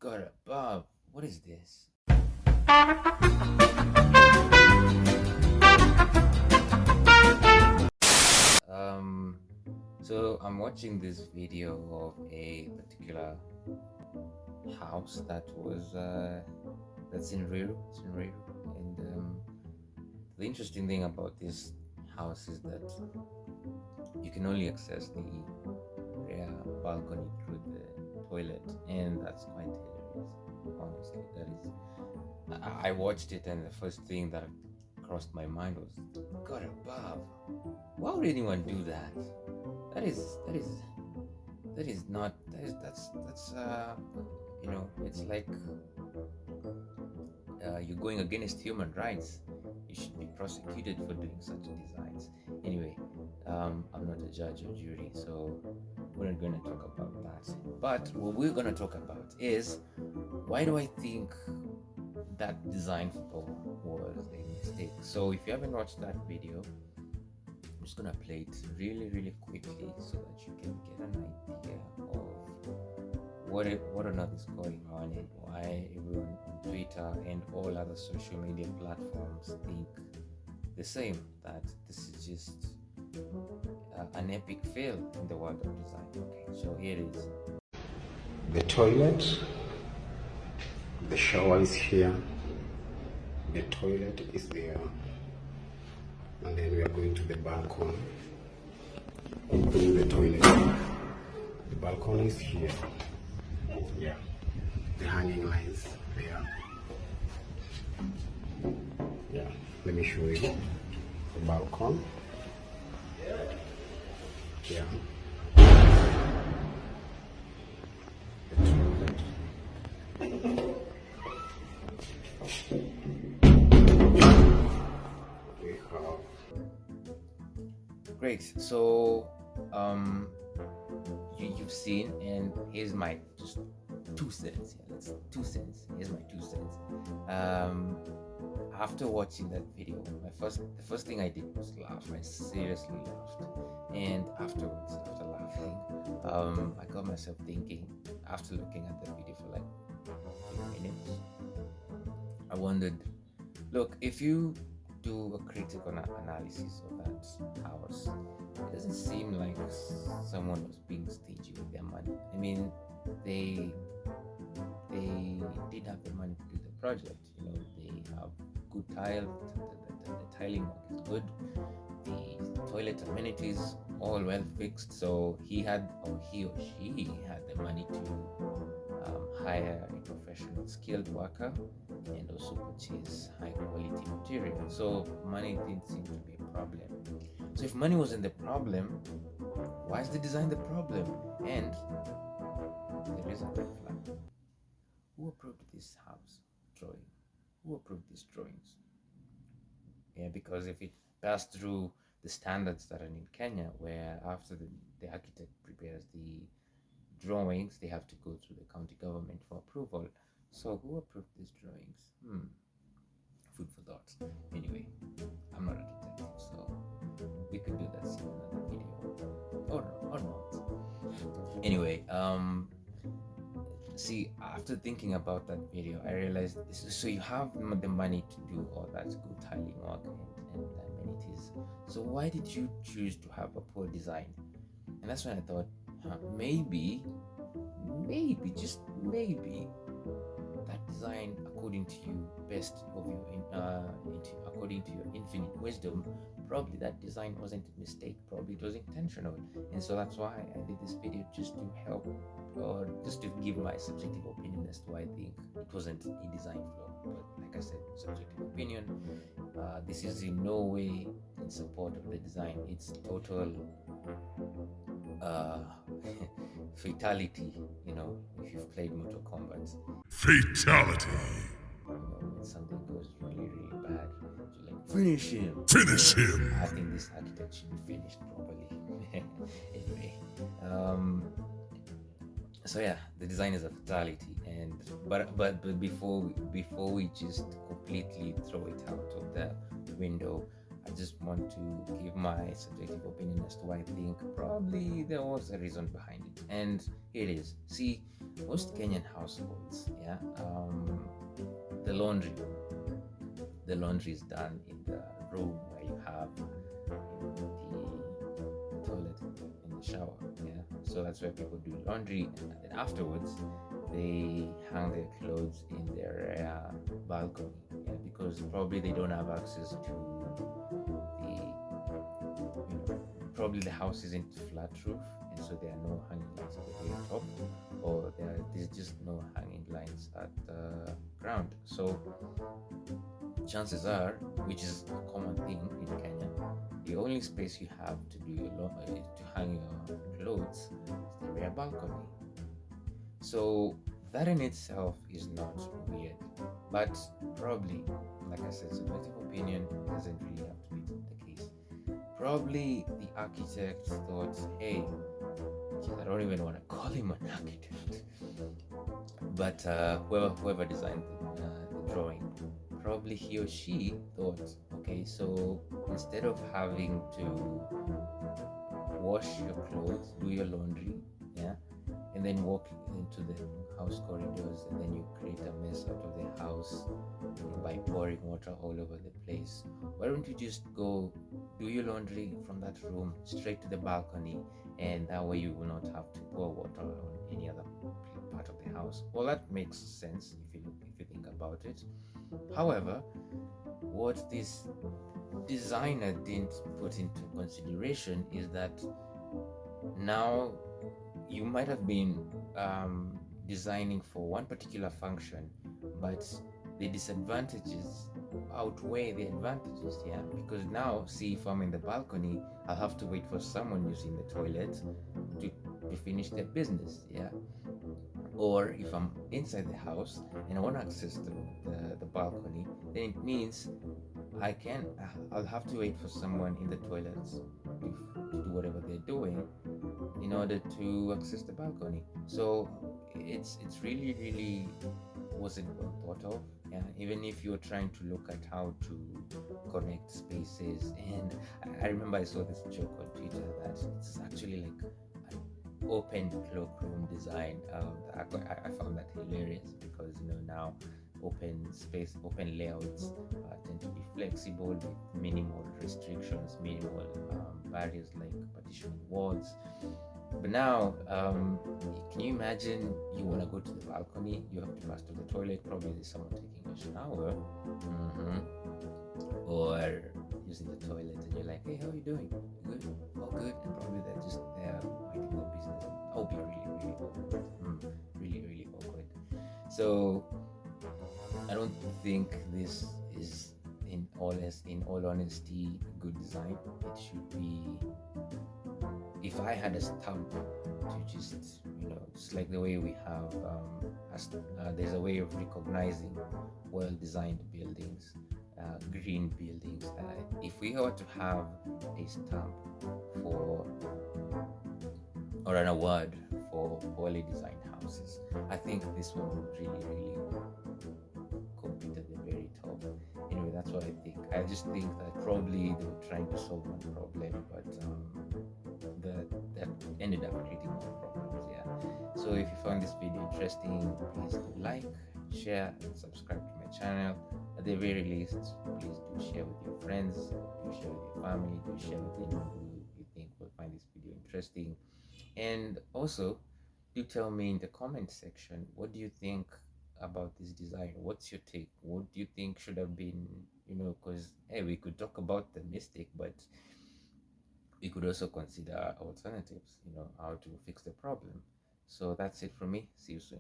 God above, what is this? Um, so I'm watching this video of a particular house that's in Riru. It's in Riru, and the interesting thing about this house is that you can only access the rear balcony through the toilet, and that's quite hilarious. Honestly, that is. I watched it, and the first thing that crossed my mind was, God above, why would anyone do that? That is that is that is not that is that's it's like you're going against human rights. You should be prosecuted for doing such designs. Anyway, I'm not a judge or jury, so we're not going to talk about that. But what we're going to talk about is, why do I think that design flow was a mistake? So if you haven't watched that video, I'm just going to play it really, really quickly so that you can get an idea of what on earth is going on and why everyone on Twitter and all other social media platforms think the same, that this is just an epic fail in the world of design. Okay, so here it is. The toilet, the shower is here, the toilet is there, and then we are going to the balcony. Opening the toilet, the balcony is here. Yeah, the hanging lines there. Yeah, let me show you the balcony. Yeah. The toilet. We have. Great. So you've seen, and here's my just 2 cents. Yeah, that's 2 cents. Here's my 2 cents. After watching that video, the first thing I did was laugh. I seriously laughed, and afterwards, after laughing, I got myself thinking. After looking at the video for like 3 minutes, I wondered, look, if you do a critical analysis of that house, it doesn't seem like someone was being stingy with their money. I mean, they did have the money to do the project. They have good tile. The tiling work is good. The toilet amenities all well fixed. So he or she had the money to hire a professional skilled worker and also purchase high quality material. So money didn't seem to be a problem. So if money wasn't the problem, why is the design the problem? And there is a red flag. Who approved this house drawing? Who approved these drawings? Yeah, because if it passed through the standards that are in Kenya, where after the architect prepares the drawings, they have to go through the county government for approval. So who approved these drawings? Food for thought. Anyway, I'm not a detective, so we could do that in another video, or not. Anyway, see, after thinking about that video, I realized so you have the money to do all that good tiling work and amenities. So why did you choose to have a poor design? And that's when I thought, maybe, just maybe, that design, according to you, according to your infinite wisdom, probably that design wasn't a mistake. Probably it was intentional, and so that's why I did this video, just to help, or just to give my subjective opinion as to why I think it wasn't a design flaw. But like I said, subjective opinion. This is in no way in support of the design. It's total fatality. If you've played Mortal Kombat, Fatality. When something goes really, really bad, you're like, finish him. Finish him. I think this architect should be finished properly. Anyway, so yeah, the design is a fatality, and but before we just completely throw it out of the window, I just want to give my subjective opinion as to why I think probably there was a reason behind it. And here it is. See, most Kenyan households, the laundry is done in the room where you have the toilet and the shower. So that's where people do laundry, and then afterwards they hang their clothes in their balcony, because probably they don't have access to probably the house isn't flat roof, and so there are no hanging lines at the very top, or there's just no hanging lines at the ground. So chances are, which is a common thing in Kenya, the only space you have to do to hang your clothes is the rear balcony. So that in itself is not weird, but probably, like I said, subjective opinion doesn't really have to be the case. Probably the architect thought, hey, I don't even want to call him an architect, but whoever designed the drawing, probably he or she thought, okay, so instead of having to wash your clothes, do your laundry, and then walk into the house corridors, and then you create a mess out of the house by pouring water all over the place, why don't you just go do your laundry from that room straight to the balcony, and that way you will not have to pour water on any other part of the house? Well, that makes sense if you think about it. However, what this designer didn't put into consideration is that now you might have been designing for one particular function, but the disadvantages outweigh the advantages, because now, see, if I'm in the balcony, I'll have to wait for someone using the toilet to finish their business, or if I'm inside the house and I want to access the balcony, then it means I'll have to wait for someone in the toilets to do whatever they're doing in order to access the balcony. So it's really, really wasn't well thought of. Even if you're trying to look at how to connect spaces, and I remember I saw this joke on Twitter that it's actually like an open cloakroom design. I found that hilarious, because now open layouts tend to be flexible with minimal restrictions, minimal barriers like partitioning walls. But now, can you imagine you want to go to the balcony, you have to pass to the toilet, probably there's someone taking a shower, or using the toilet, and you're like, hey, how are you doing? Good? Oh, good. And probably they're just there minding their business. That would be really, really awkward. Really, really awkward. So I don't think this is, in all honesty, good design. It should be, if I had a stamp to just like the way we have, there's a way of recognizing well-designed buildings, green buildings. If we were to have a stamp for, or an award for poorly designed houses, I think this one would really, really compete at the very top. Anyway, that's what I think. I just think that probably they were trying to solve one problem, but that ended up creating more problems. So if you found this video interesting, please do like, share, and subscribe to my channel. At the very least, please do share with your friends, do share with your family, do share with anyone who you think will find this video interesting. And also, do tell me in the comment section, what do you think about this design? What's your take? What do you think should have been, because hey, we could talk about the mistake, but we could also consider alternatives, how to fix the problem. So that's it from me. See you soon.